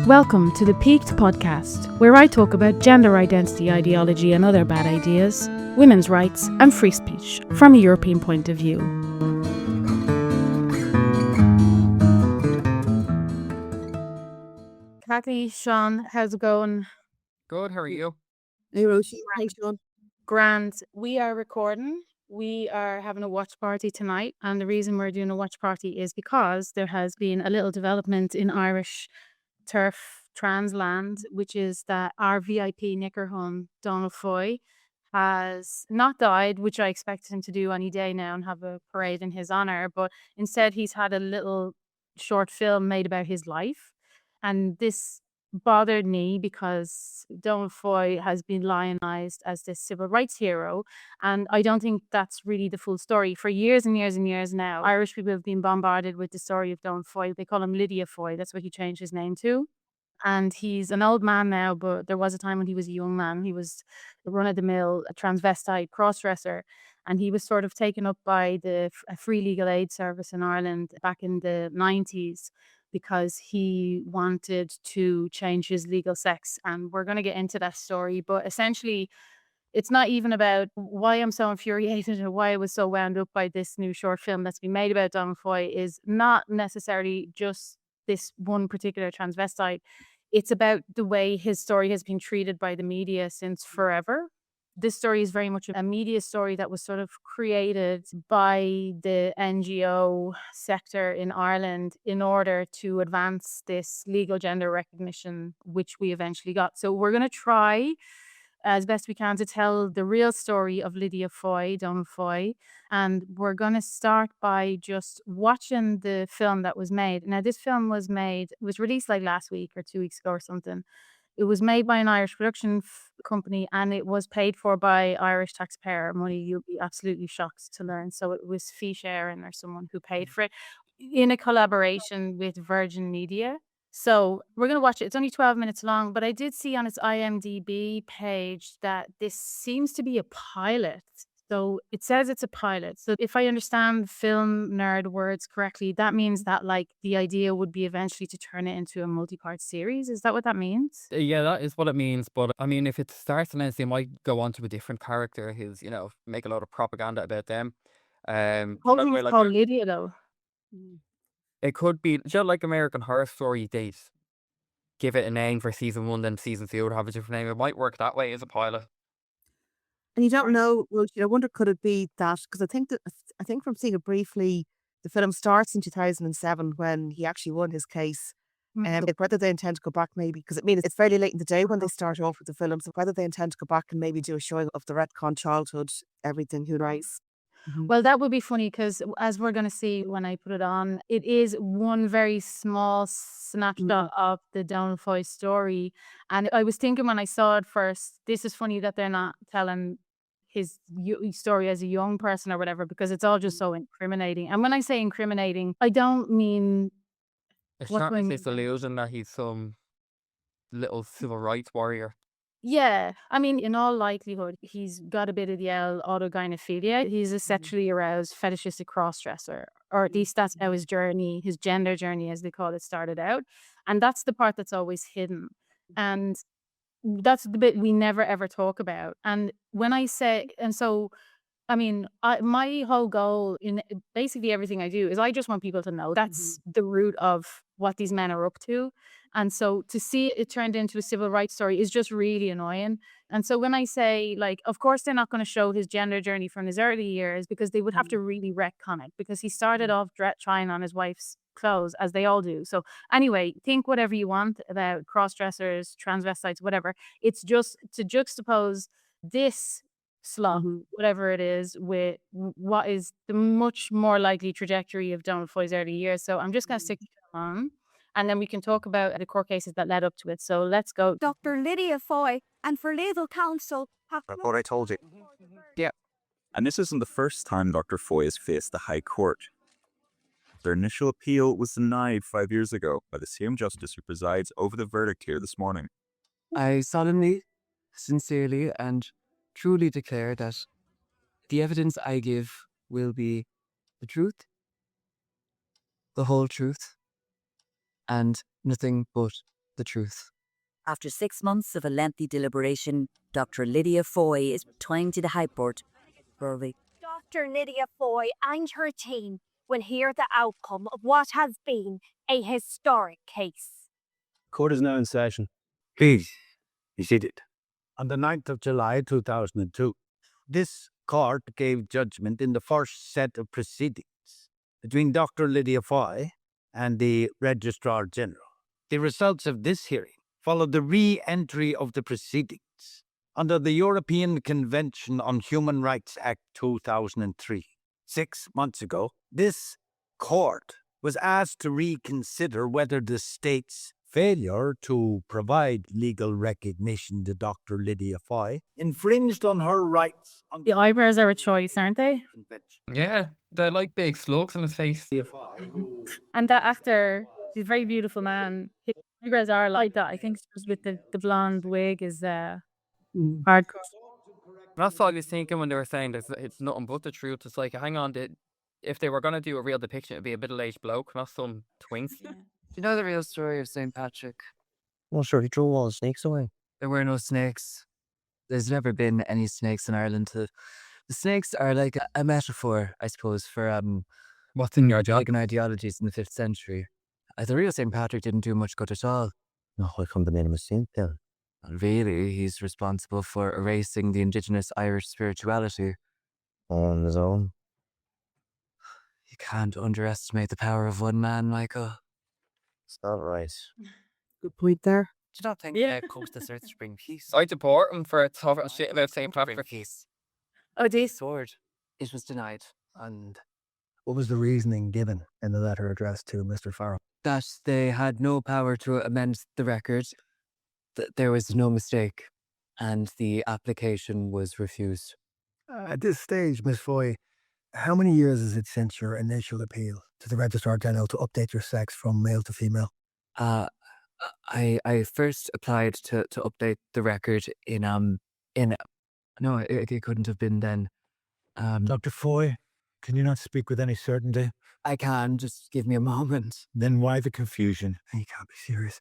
Welcome to the Peaked podcast, where I talk about gender identity ideology and other bad ideas, women's rights, and free speech from a European point of view. Kathy, Sean, how's it going? Good, how are you? Hey, Róisín. Thanks, Sean. Grand. We are recording. We are having a watch party tonight, and the reason we're doing a watch party is because there has been a little development in Irish turf trans land, which is that our VIP Nickerhun, Donald Foy, has not died, which I expected him to do any day now and have a parade in his honor, but instead he's had a little short film made about his life. And this bothered me because Donald Foy has been lionized as this civil rights hero, and I don't think that's really the full story. For years and years and years now, Irish people have been bombarded with the story of Donald Foy. They call him Lydia Foy. That's what he changed his name to. And he's an old man now, but there was a time when he was a young man. He was the run-of-the-mill transvestite crossdresser, and he was sort of taken up by the free legal aid service in Ireland back in the 90s because he wanted to change his legal sex. And we're going to get into that story, but essentially it's not even about why I'm so infuriated or why I was so wound up by this new short film that's been made about Donald Foy is not necessarily just this one particular transvestite. It's about the way his story has been treated by the media since forever. This story is very much a media story that was sort of created by the NGO sector in Ireland in order to advance this legal gender recognition, which we eventually got. So we're going to try as best we can to tell the real story of Lydia Foy, Donald Foy. And we're going to start by just watching the film that was made. Now, this film was released like last week or 2 weeks ago or something. It was made by an Irish production company, and it was paid for by Irish taxpayer money. You'll be absolutely shocked to learn. So it was Fee Sharon or someone who paid for it in a collaboration with Virgin Media. So we're going to watch it. It's only 12 minutes long, but I did see on its IMDb page that this seems to be a pilot. So it says it's a pilot. So if I understand film nerd words correctly, that means that like the idea would be eventually to turn it into a multi-part series. Is that what that means? Yeah, that is what it means. But I mean, if it starts and ends, they might go on to a different character who's, make a lot of propaganda about them. Whole By the thing way, is like called Lydia though. it could be just like American Horror Story. They give it a name for season one, then season two would have a different name. It might work that way as a pilot. And you don't know, Róisín, I wonder could it be that, because I think from seeing it briefly, the film starts in 2007 when he actually won his case. Whether they intend to go back maybe, because it's fairly late in the day when they start off with the film, so whether they intend to go back and maybe do a showing of the retcon childhood, everything, who knows? Well, that would be funny because as we're going to see when I put it on, it is one very small snapshot of the Donald Foy story. And I was thinking when I saw it first, this is funny that they're not telling his story as a young person or whatever, because it's all just so incriminating. And when I say incriminating, I don't mean It's what not do I this mean? illusion that he's some little civil rights warrior. Yeah, I mean, in all likelihood, he's got a bit of the autogynephilia. He's a sexually aroused, fetishistic crossdresser, or at least that's how his journey, his gender journey, as they call it, started out. And that's the part that's always hidden. And that's the bit we never ever talk about. And when I say, and so I mean, my whole goal in basically everything I do is I just want people to know that's the root of what these men are up to. And so to see it turned into a civil rights story is just really annoying. And so when I say, like, of course, they're not going to show his gender journey from his early years because they would have to really retcon it because he started off trying on his wife's clothes, as they all do. So anyway, think whatever you want about cross-dressers, transvestites, whatever. It's just to juxtapose this slot, whatever it is, with what is the much more likely trajectory of Donald Foy's early years. So I'm just going to stick on, and then we can talk about the court cases that led up to it. So let's go. Dr. Lydia Foy and for legal counsel have That's what I told you. Yeah. And this isn't the first time Dr. Foy has faced the High Court. Their initial appeal was denied 5 years ago by the same justice who presides over the verdict here this morning. I solemnly, sincerely, and truly declare that the evidence I give will be the truth, the whole truth, and nothing but the truth. After 6 months of a lengthy deliberation, Dr. Lydia Foy is returning to the High Court. Dr. Lydia Foy and her team will hear the outcome of what has been a historic case. Court is now in session. Please, be seated. On the 9th of July 2002, this court gave judgment in the first set of proceedings between Dr. Lydia Foy and the Registrar General. The results of this hearing followed the re-entry of the proceedings under the European Convention on Human Rights Act 2003. 6 months ago, this court was asked to reconsider whether the state's failure to provide legal recognition to Dr. Lydia Foy infringed on her rights. The eyebrows are a choice, aren't they? Yeah, they're like big slugs in his face. And that actor, he's a very beautiful man. His eyebrows are like that. I think it's just with the blonde wig is hardcore. That's what I was thinking when they were saying that it's nothing but the truth. It's like, hang on, if they were going to do a real depiction, it'd be a middle-aged bloke, not some twink. Do you know the real story of St. Patrick? Well, sure, he drove all the snakes away. There were no snakes. There's never been any snakes in Ireland. The snakes are like a metaphor, I suppose, for What's in your job? pagan ideologies in the 5th century. The real St. Patrick didn't do much good at all. No, I come to name him a saint then. Not really, he's responsible for erasing the indigenous Irish spirituality. On his own. You can't underestimate the power of one man, Michael. It's not right. Good point there. Do you not think Yeah. comes to earth to bring peace? I'd support him for talking shit about St. Patrick. Peace. Oh, this. Sword. It was denied. And what was the reasoning given in the letter addressed to Mr. Farrell? That they had no power to amend the record, that there was no mistake, and the application was refused. At this stage, Miss Foy, how many years is it since your initial appeal to the Registrar General to update your sex from male to female? I first applied to update the record no, it couldn't have been then. Dr. Foy, can you not speak with any certainty? I can, just give me a moment. Then why the confusion? You can't be serious.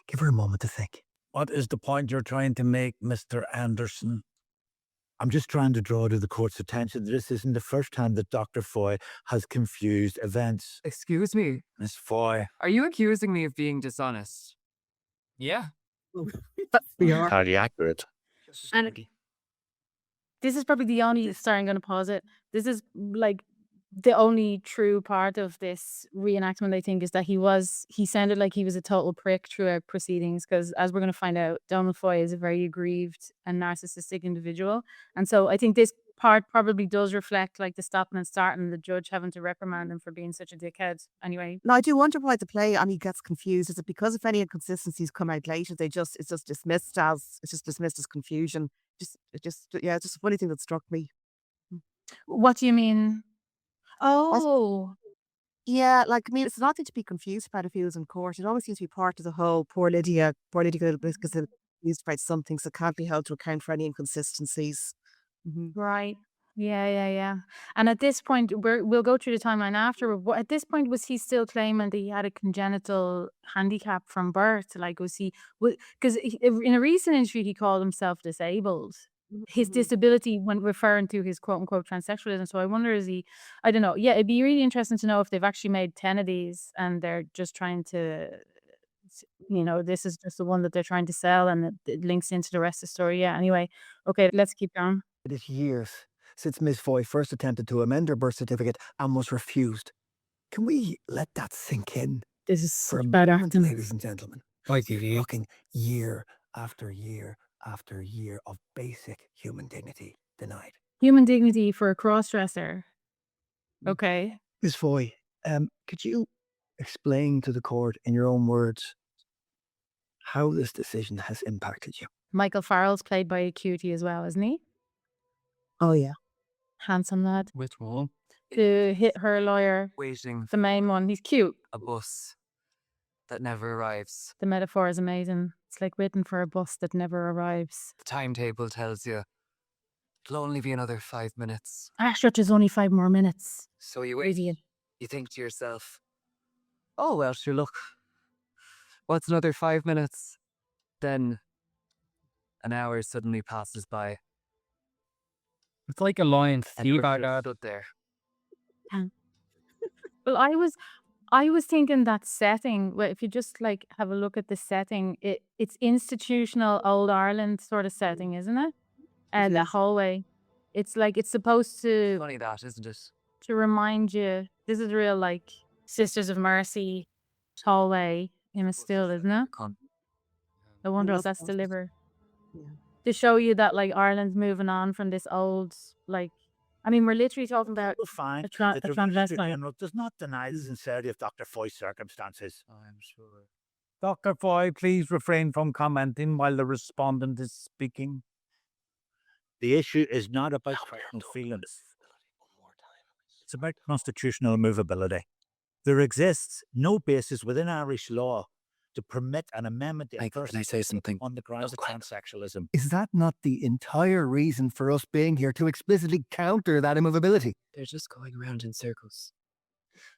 Give her a moment to think. What is the point you're trying to make, Mr. Anderson? I'm just trying to draw to the court's attention that this isn't the first time that Dr. Foy has confused events. Excuse me, Miss Foy. are you accusing me of being dishonest? Yeah. We are. Highly accurate. And this is probably the only, sorry, I'm going to pause it. This is like the only true part of this reenactment, I think, is that he sounded like he was a total prick throughout proceedings, because as we're going to find out, Donald Foy is a very aggrieved and narcissistic individual. And so I think this part probably does reflect like the stopping and starting and the judge having to reprimand him for being such a dickhead. Anyway. Now, I do wonder why the play and he gets confused. Is it because if any inconsistencies come out later, it's just dismissed as confusion? It's just a funny thing that struck me. What do you mean? Oh, Yeah, like, I mean, it's nothing to be confused about if he was in court. It always seems to be part of the whole poor Lydia because it's confused about something, so can't be held to account for any inconsistencies. right. Yeah. And at this point, we'll go through the timeline after. But at this point, was he still claiming that he had a congenital handicap from birth? Like, was he? Because in a recent interview, he called himself disabled. His disability when referring to his quote unquote transsexualism. So I wonder, is he? I don't know. Yeah, it'd be really interesting to know if they've actually made 10 of these and they're just trying to, this is just the one that they're trying to sell and it links into the rest of the story. Yeah. Anyway, okay, let's keep going. It is years since Miss Foy first attempted to amend her birth certificate and was refused. Can we let that sink in This is for a such bad moment, acting. ladies and gentlemen? Looking year after year after year of basic human dignity denied. Human dignity for a cross-dresser. Okay. Miss Foy, could you explain to the court in your own words how this decision has impacted you? Michael Farrell's played by a cutie as well, isn't he? Oh, yeah. Handsome lad. Which one? The hit her lawyer, Waiting the main one. He's cute. a bus that never arrives. The metaphor is amazing. It's like waiting for a bus that never arrives. The timetable tells you it'll only be another 5 minutes. Ashridge is only 5 more minutes. So you wait. Idiot. You think to yourself, oh, well, sure, look. What's another 5 minutes? Then an hour suddenly passes by. It's like a lion And sea we're bag. stood there. Well, I was thinking that setting. Well, if you just like have a look at the setting, it's institutional old Ireland sort of setting, isn't it? And the is. hallway, it's like it's supposed to Funny that, isn't it? remind you this is real like Sisters of Mercy hallway in a still, isn't it? I wonder Well, if that's that's- delivered Yeah. to show you that like Ireland's moving on from this old like. I mean, we're literally talking about You'll find a tra- that a the Registrar transvestite. General does not deny the sincerity of Dr. Foy's circumstances. I'm sure. Dr. Foy, please refrain from commenting while the respondent is speaking. The issue is not about personal feelings. It's about constitutional movability. There exists no basis within Irish law to permit an amendment to a Michael, person can I say something? on the grounds of transsexualism. Is that not the entire reason for us being here, to explicitly counter that immovability? They're just going around in circles.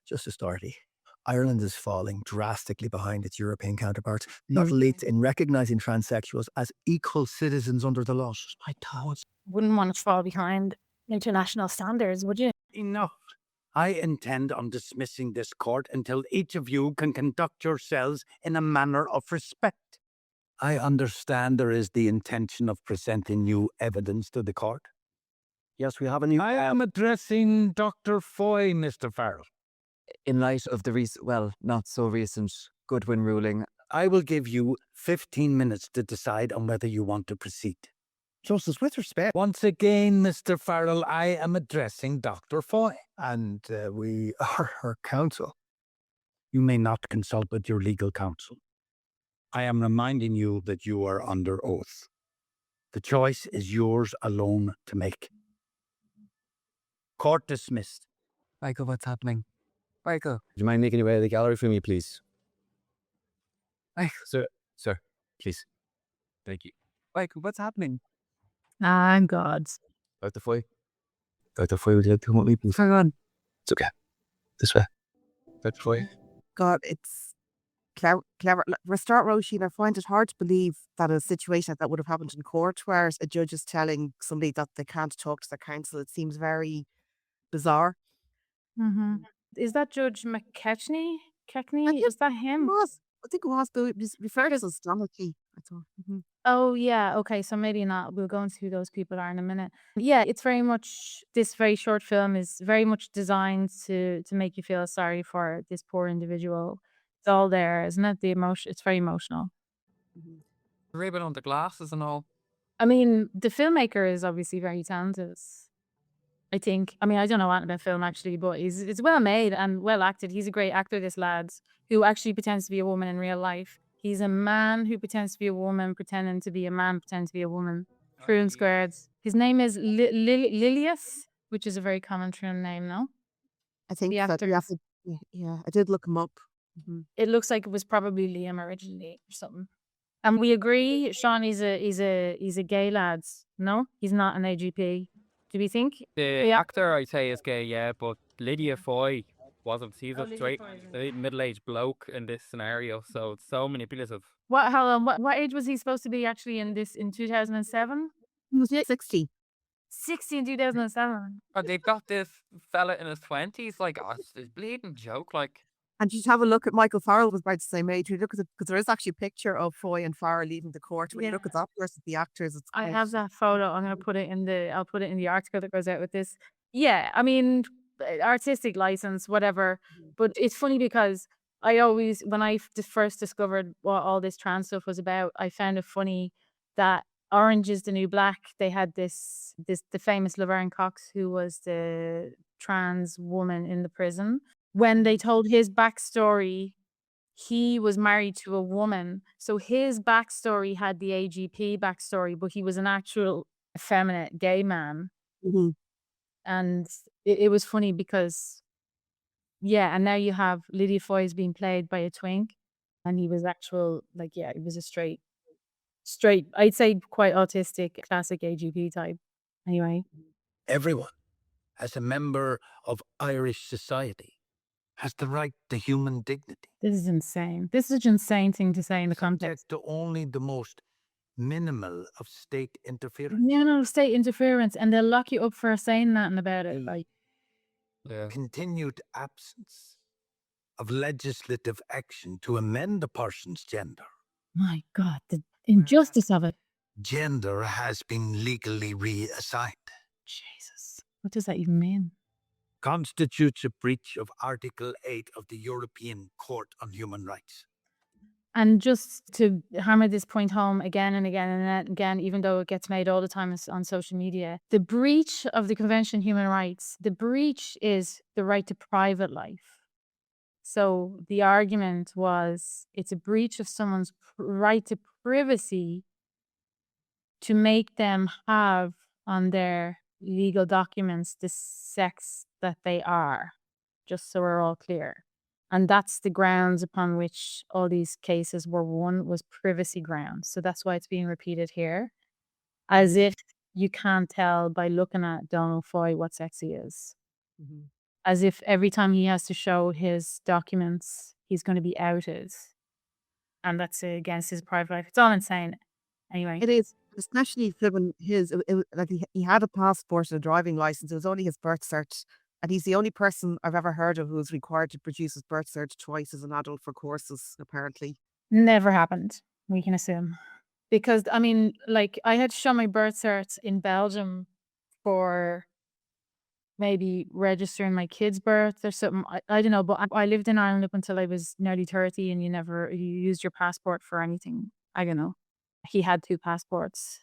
Justice Doherty, Ireland is falling drastically behind its European counterparts, not least in recognising transsexuals as equal citizens under the law. I thought. Wouldn't want to fall behind international standards, would you? Enough. I intend on dismissing this court until each of you can conduct yourselves in a manner of respect. I understand there is the intention of presenting new evidence to the court. Yes, we have a new. I am addressing Dr. Foy, Mr. Farrell. In light of the not so recent Goodwin ruling, I will give you 15 minutes to decide on whether you want to proceed. Justice, with respect. Once again, Mr. Farrell, I am addressing Dr. Foy. And we are her counsel. You may not consult with your legal counsel. I am reminding you that you are under oath. The choice is yours alone to make. Court dismissed. Michael, what's happening? Michael. Do you mind making your way to the gallery for me, please? Michael. Sir, please. Thank you. Michael, what's happening? Ah, God. Dr. Foy? Dr. Foy, would you like to come with me, please? Hang on. It's okay. This way. Dr. Foy? God, it's clever. Restart Róisín, I find it hard to believe that a situation like that would have happened in court, where a judge is telling somebody that they can't talk to their counsel. It seems very bizarre. Mm-hmm. Is that Judge McKechnie? I Is that him? I think it was, but it was referred as Donaldson, I thought. Oh, yeah. Okay, so maybe not. We'll go into who those people are in a minute. Yeah, it's very much, this very short film is very much designed to make you feel sorry for this poor individual. It's all there, isn't it? The emotion, it's very emotional. Ribbon on the glasses and all. I mean, the filmmaker is obviously very talented. I think. I mean, I don't know anything about film actually, but it's well made and well acted. He's a great actor, this lad, who actually pretends to be a woman in real life. He's a man who pretends to be a woman, pretending to be a man, pretending to be a woman. True and squared. His name is Lilius, which is a very common true name, no? I think The that you have actors. to, yeah, I did look him up. It looks like it was probably Liam originally or something. And we agree, Sean, he's a gay lad. No, he's not an AGP. Do we think? The Yeah. actor, I'd say, is gay, yeah, but Lydia Foy wasn't. He's Oh, a Lydia straight, Foy is middle-aged bloke in this scenario, so it's so manipulative. What age was he supposed to be actually in 2007? He was 60. 60 in 2007. And they've got this fella in his 20s, like, oh, it's a bleeding joke, like. And you should have a look at Michael Farrell, was about the same age. You look at it, because there is actually a picture of Foy and Farrell leaving the court. When you look at that versus the actors, it's I quite- have that photo. I'll put it in the article that goes out with this. Yeah, I mean, artistic license, whatever. But it's funny because when I first discovered what all this trans stuff was about, I found it funny that Orange is the New Black, they had the famous Laverne Cox, who was the trans woman in the prison. When they told his backstory, he was married to a woman. So his backstory had the AGP backstory, but he was an actual effeminate gay man. Mhm. And it was funny because, yeah, and now you have Lydia Foy is being played by a twink. And he was he was a straight, I'd say quite autistic, classic AGP type. Anyway. Everyone, as a member of Irish society, has the right to human dignity. This is insane. This is an insane thing to say in the context. Subject to only the most minimal of state interference. No, state interference, and they'll lock you up for saying nothing about it. Like, Yeah. Continued absence of legislative action to amend a person's gender. my God, the injustice of it. Gender has been legally reassigned. Jesus, what does that even mean? Constitutes a breach of Article 8 of the European Court on Human Rights. And just to hammer this point home again and again and again, even though it gets made all the time on social media, the breach of the Convention on Human Rights, the breach is the right to private life. So the argument was it's a breach of someone's right to privacy to make them have on their legal documents the sex that they are, just so we're all clear. And that's the grounds upon which all these cases were won, was privacy grounds. So that's why it's being repeated here, as if you can't tell by looking at Donald Foy what sex he is. As if every time he has to show his documents, he's going to be outed. And that's against his private life. It's all insane. Anyway. It is, especially given his, like he had a passport and a driving license. It was only his birth cert. And he's the only person I've ever heard of who's required to produce his birth cert twice as an adult for courses, apparently. Never happened, we can assume. Because, I mean, like, I had to show my birth cert in Belgium for maybe registering my kid's birth or something. I don't know, but I lived in Ireland up until I was nearly 30, and you used your passport for anything. I don't know. He had 2 passports.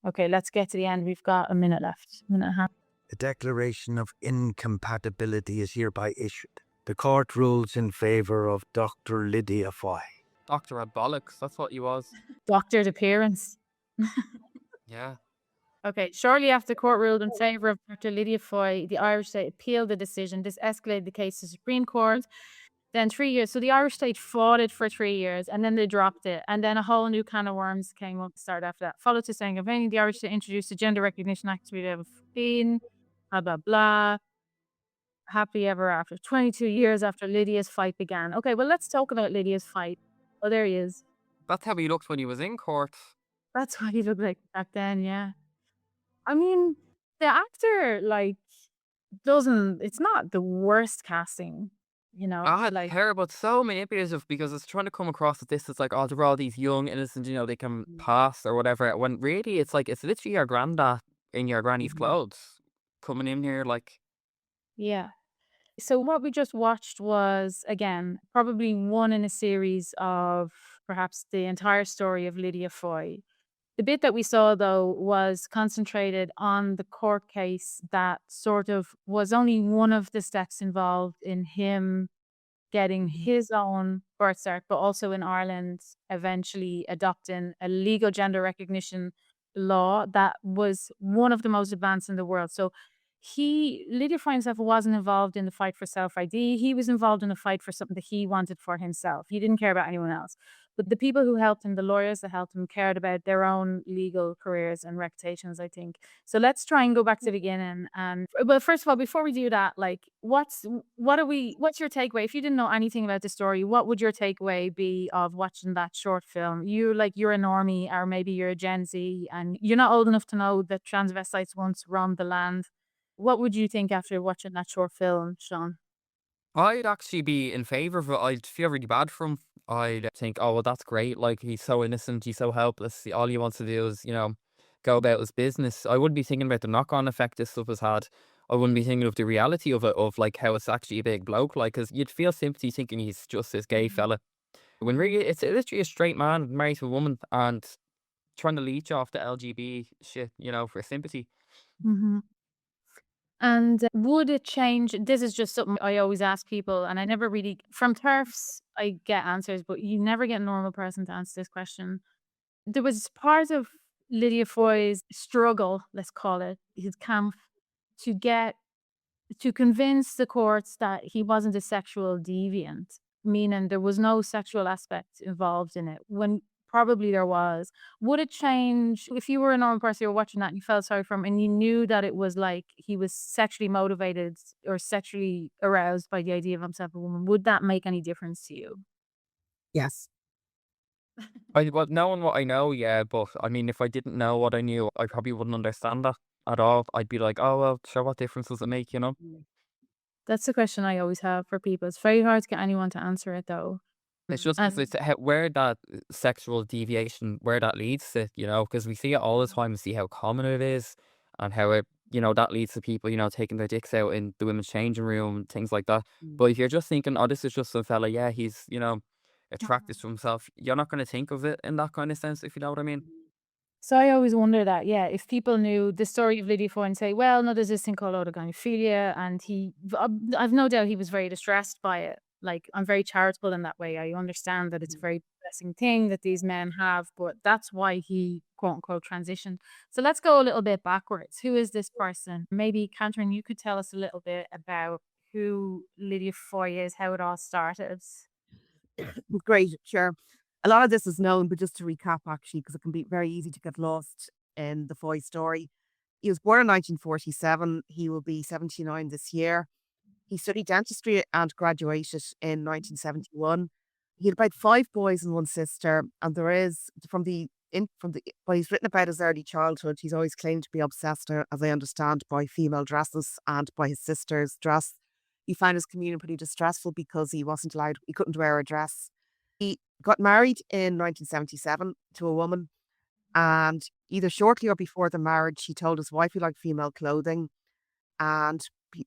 Okay, let's get to the end. We've got a minute left. A minute and a half. A declaration of incompatibility is hereby issued. The court rules in favour of Dr. Lydia Foy. Doctor had bollocks. That's what he was. Doctored appearance. Yeah. Okay, shortly after the court ruled in favour of Dr. Lydia Foy, the Irish state appealed the decision. This escalated the case to the Supreme Court. Then 3 years. So the Irish state fought it for 3 years, and then they dropped it. And then a whole new can of worms came up to start after that. Followed to saying, the Irish state introduced the Gender Recognition Act 2015, blah, blah, blah. Happy ever after. 22 years after Lydia's fight began. Okay, well, let's talk about Lydia's fight. Oh, there he is. That's how he looked when he was in court. That's what he looked like back then, yeah. I mean, the actor, like, it's not the worst casting, you know? Like, terrible. It's so manipulative because it's trying to come across that this is like, oh, they're all these young, innocent, they can pass or whatever. When really, it's like, it's literally your granddad in your granny's clothes coming in here, like. Yeah. So what we just watched was, again, probably one in a series of perhaps the entire story of Lydia Foy. The bit that we saw, though, was concentrated on the court case that sort of was only one of the steps involved in him getting his own birth cert, but also in Ireland eventually adopting a legal gender recognition law that was one of the most advanced in the world. So Lydia Foy himself wasn't involved in the fight for self-ID. He was involved in the fight for something that he wanted for himself. He didn't care about anyone else. But the people who helped him, the lawyers that helped him, cared about their own legal careers and reputations, I think. So let's try and go back to the beginning. Well, first of all, before we do that, like, what's your takeaway? If you didn't know anything about the story, what would your takeaway be of watching that short film? You're a normie, or maybe you're a Gen Z, and you're not old enough to know that transvestites once roamed the land. What would you think after watching that short film, Sean? I'd actually be in favour of it. I'd feel really bad for him. I'd think, oh, well, that's great. Like, he's so innocent. He's so helpless. All he wants to do is, go about his business. I wouldn't be thinking about the knock-on effect this stuff has had. I wouldn't be thinking of the reality of it, of, like, how it's actually a big bloke. Like, because you'd feel sympathy thinking he's just this gay fella. When really, it's literally a straight man married to a woman and trying to leech off the LGB shit, for sympathy. Mm-hmm. And would it change? This is just something I always ask people, and I never really, from TERFs, I get answers, but you never get a normal person to answer this question. There was part of Lydia Foy's struggle, let's call it, his camp, to convince the courts that he wasn't a sexual deviant, meaning there was no sexual aspect involved in it. When probably there was. Would it change if you were a normal person, you were watching that and you felt sorry for him and you knew that it was like he was sexually motivated or sexually aroused by the idea of himself a woman? Would that make any difference to you? Yes. Well, knowing what I know, yeah, but I mean, if I didn't know what I knew, I probably wouldn't understand that at all. I'd be like, oh, well, sure, what difference does it make, you know? That's the question I always have for people. It's very hard to get anyone to answer it though. It's just And it's where that sexual deviation, where that leads to, you know, because we see it all the time, we see how common it is and how it, you know, that leads to people, you know, taking their dicks out in the women's changing room, things like that. But if you're just thinking, oh, this is just some fella, yeah, he's, you know, attracted to himself, you're not going to think of it in that kind of sense, if you know what I mean. so I always wonder that, yeah, if people knew the story of Lydia Foy and say, well, no, there's this thing called autogynephilia, and I've no doubt he was very distressed by it. Like, I'm very charitable in that way. I understand that it's a very blessing thing that these men have, but that's why he, quote unquote, transitioned. So let's go a little bit backwards. Who is this person? Maybe, Catherine, you could tell us a little bit about who Lydia Foy is, how it all started. Great, sure. A lot of this is known, but just to recap, actually, because it can be very easy to get lost in the Foy story. He was born in 1947. He will be 79 this year. He studied dentistry and graduated in 1971. He had about 5 boys and 1 sister, and there is what he's written about his early childhood. He's always claimed to be obsessed, as I understand, by female dresses and by his sister's dress. He found his communion pretty distressful because he couldn't wear a dress. He got married in 1977 to a woman, and either shortly or before the marriage, he told his wife he liked female clothing. And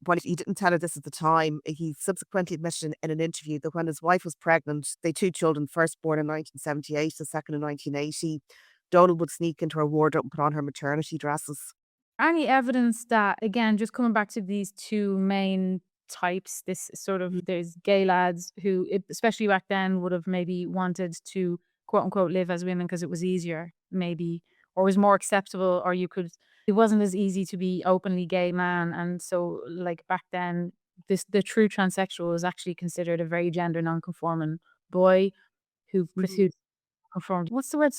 while he didn't tell her this at the time, he subsequently admitted in an interview that when his wife was pregnant, they had 2 children, first born in 1978, the second in 1980. Donald would sneak into her wardrobe and put on her maternity dresses. Any evidence that, again, just coming back to these two main types, this sort of, there's gay lads who, especially back then, would have maybe wanted to, quote unquote, live as women because it was easier, maybe, or was more acceptable, or it wasn't as easy to be openly gay man. And so, like, back then, the true transsexual was actually considered a very gender non-conforming boy who pursued conformed. What's the word?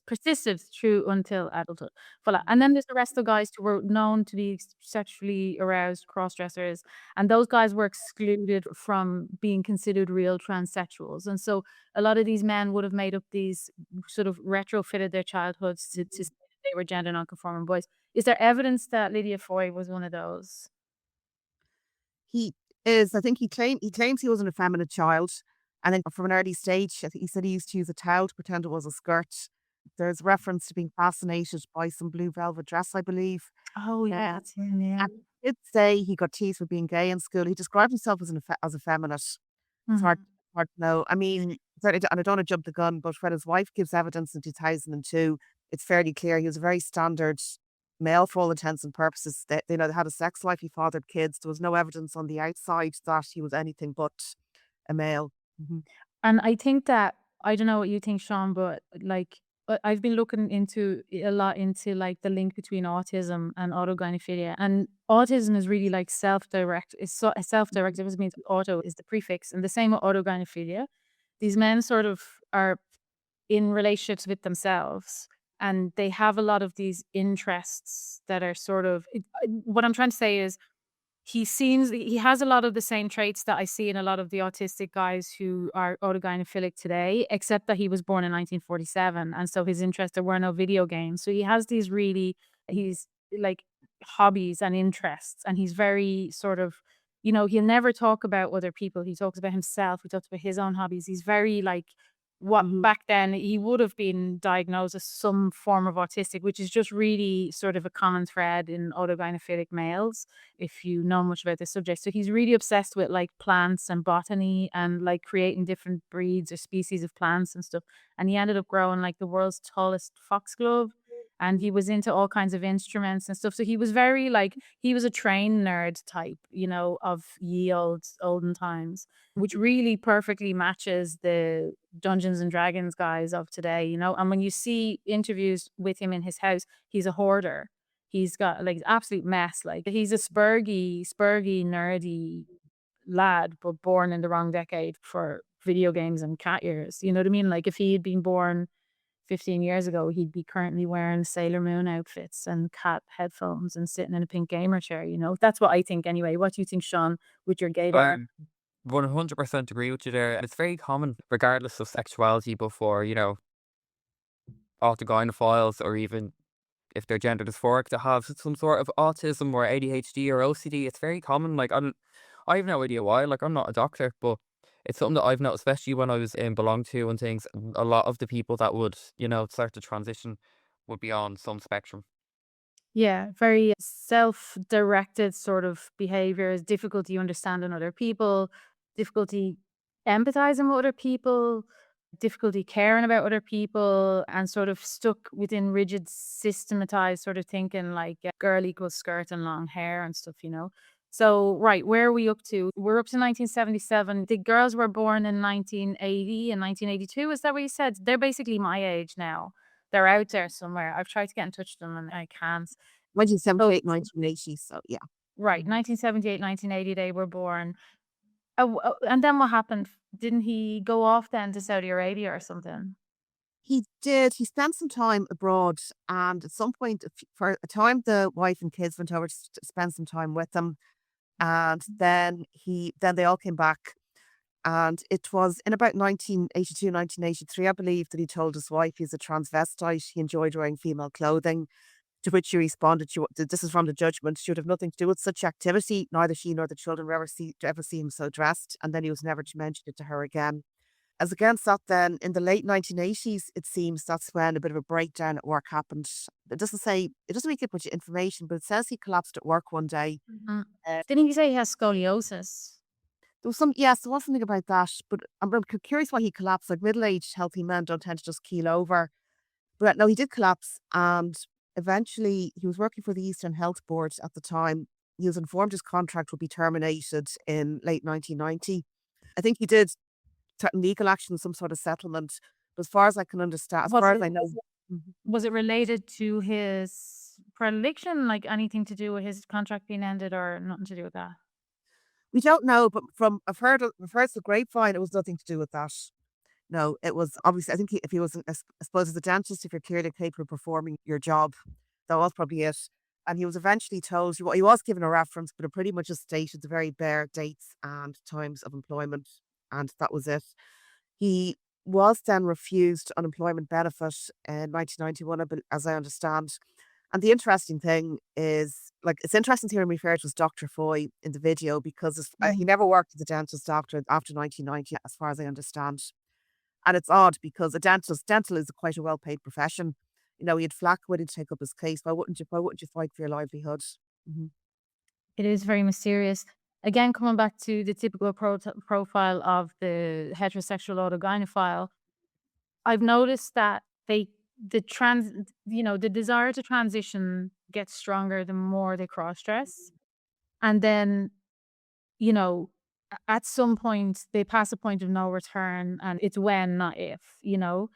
Persisted through until adulthood. Voila. And then there's the rest of the guys who were known to be sexually aroused cross-dressers, and those guys were excluded from being considered real transsexuals. And so a lot of these men would have made up these sort of retrofitted their childhoods to say that they were gender non-conforming boys. Is there evidence that Lydia Foy was one of those? He I think he claims he was an effeminate child. And then from an early stage, I think he said he used to use a towel to pretend it was a skirt. There's reference to being fascinated by some blue velvet dress, I believe. Oh yeah, that's him, yeah. And he did say he got teased for being gay in school. He described himself as effeminate. It's hard to know. I mean, certainly, and I don't want to jump the gun, but when his wife gives evidence in 2002, it's fairly clear he was a very standard male for all intents and purposes. They had a sex life, he fathered kids. There was no evidence on the outside that he was anything but a male. And I think that, I don't know what you think, Sean, but like, I've been looking into a lot into like the link between autism and autogynephilia. And autism is really like self-direct. It's self-directed, which means auto is the prefix. And the same with autogynephilia. These men sort of are in relationships with themselves, and they have a lot of these interests that are sort of, what I'm trying to say is, he has a lot of the same traits that I see in a lot of the autistic guys who are autogynephilic today, except that he was born in 1947. And so his interests, there were no video games. So he has these he's like hobbies and interests. And he's very sort of, he'll never talk about other people. He talks about himself. He talks about his own hobbies. He's very like, what back then he would have been diagnosed as some form of autistic, which is just really sort of a common thread in autogynephilic males, if you know much about this subject. So he's really obsessed with like plants and botany and like creating different breeds or species of plants and stuff. And he ended up growing like the world's tallest foxglove. And he was into all kinds of instruments and stuff. So he was very like, he was a train nerd type, of ye olden times, which really perfectly matches the Dungeons and Dragons guys of today, And when you see interviews with him in his house, he's a hoarder. He's got like absolute mess. Like he's a spurgy, nerdy, lad, but born in the wrong decade for video games and cat ears. You know what I mean? Like if he had been born 15 years ago, he'd be currently wearing Sailor Moon outfits and cat headphones and sitting in a pink gamer chair, you know? That's what I think anyway. What do you think, Sean, with your gaydar? I 100% agree with you there. It's very common, regardless of sexuality, but for, autogynephiles or even if they're gender dysphoric to have some sort of autism or ADHD or OCD. It's very common. Like, I have no idea why. Like, I'm not a doctor, but it's something that I've noticed, especially when I was in Belong To and things. A lot of the people that would, start to transition would be on some spectrum. Yeah, very self-directed sort of behaviors, difficulty understanding other people, difficulty empathizing with other people, difficulty caring about other people, and sort of stuck within rigid, systematized sort of thinking like girl equals skirt and long hair and stuff, you know? So, right, where are we up to? We're up to 1977. The girls were born in 1980 and 1982. Is that what you said? They're basically my age now. They're out there somewhere. I've tried to get in touch with them and I can't. 1978, 1980. So yeah. Right, 1978, 1980, they were born. And then what happened? Didn't he go off then to Saudi Arabia or something? He did. He spent some time abroad, and at some point, for a time, the wife and kids went over to spend some time with him, and then they all came back, and it was in about 1982, 1983, I believe, that he told his wife he's a transvestite. He enjoyed wearing female clothing. To which she responded, "This is from the judgment. She would have nothing to do with such activity. Neither she nor the children will ever see him so dressed." And then he was never to mention it to her again. As against that, then in the late 1980s, it seems that's when a bit of a breakdown at work happened. It doesn't really give much information, but it says he collapsed at work one day. Didn't he say he has scoliosis? There was something about that, but I'm curious why he collapsed. Like middle-aged, healthy men don't tend to just keel over. But no, he did collapse, and eventually he was working for the Eastern Health Board at the time. He was informed his contract would be terminated in late 1990. I think he did threaten legal action, some sort of settlement. But as far as I can understand, as Was far it as I know, Mhm. was it related to his predilection, like anything to do with his contract being ended or nothing to do with that? We don't know. But from I've heard the grapevine, it was nothing to do with that. No, it was obviously. I think if he was, I suppose, as a dentist, if you're clearly capable of performing your job, that was probably it. And he was eventually told, he was given a reference, but it pretty much just stated the very bare dates and times of employment, and that was it. He was then refused unemployment benefit in 1991, as I understand. And the interesting thing is, like, it's interesting to hear him refer to as Dr. Foy in the video because he never worked as a dentist after 1990, as far as I understand. And it's odd because dental is quite a well-paid profession. You know, he had flack willing to take up his case. Why wouldn't you fight for your livelihood? Mhm. It is very mysterious. Again, coming back to the typical profile of the heterosexual autogynephile, I've noticed that the desire to transition gets stronger the more they cross dress. And then, you know, at some point they pass a point of no return and it's when, not if, you know.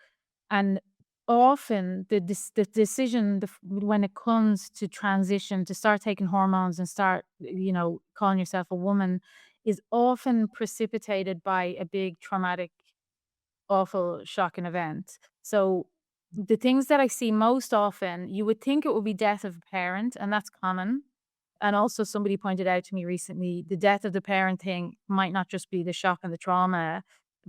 And often the decision when it comes to transition to start taking hormones and start, calling yourself a woman is often precipitated by a big traumatic, awful, shocking event. So the things that I see most often, you would think it would be death of a parent, and that's common. And also somebody pointed out to me recently, the death of the parent thing might not just be the shock and the trauma,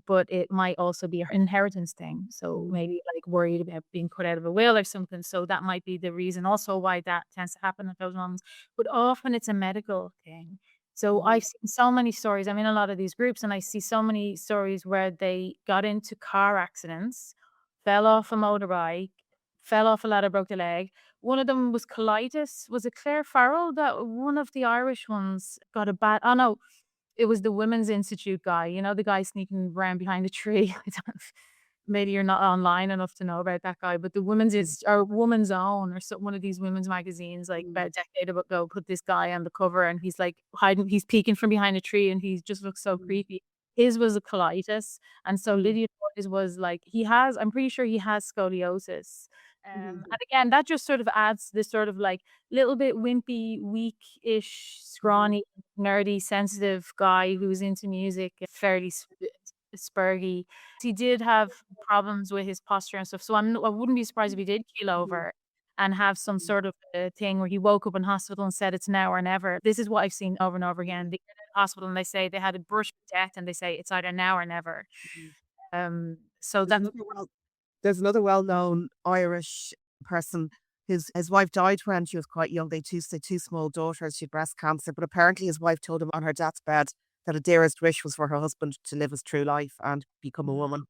but it might also be an inheritance thing. So maybe like worried about being cut out of a will or something. So that might be the reason also why that tends to happen at those moments. But often it's a medical thing. So I've seen so many stories. I'm in a lot of these groups and I see so many stories where they got into car accidents, fell off a motorbike, fell off a ladder, broke their leg. One of them was colitis. Was it Claire Farrell that one of the Irish ones got a bad? Oh no, it was the Women's Institute guy. You know, the guy sneaking around behind a tree. I don't, maybe you're not online enough to know about that guy, but the Woman's Own or one of these women's magazines, like about a decade ago, put this guy on the cover, and he's like he's peeking from behind a tree, and he just looks so creepy. His was a colitis, and so Lydia Foy's was like I'm pretty sure he has scoliosis. And again, that just sort of adds this sort of like little bit wimpy, weak-ish, scrawny, nerdy, sensitive guy who's into music, fairly spurgy. He did have problems with his posture and stuff, so I wouldn't be surprised if he did keel over and have some sort of a thing where he woke up in hospital and said it's now or never. This is what I've seen over and over again. They get in hospital and they say they had a brush with death and they say it's either now or never. So There's that's there's another well-known Irish person. His wife died when she was quite young. They had two small daughters. She had breast cancer, but apparently his wife told him on her death's bed that her dearest wish was for her husband to live his true life and become a woman.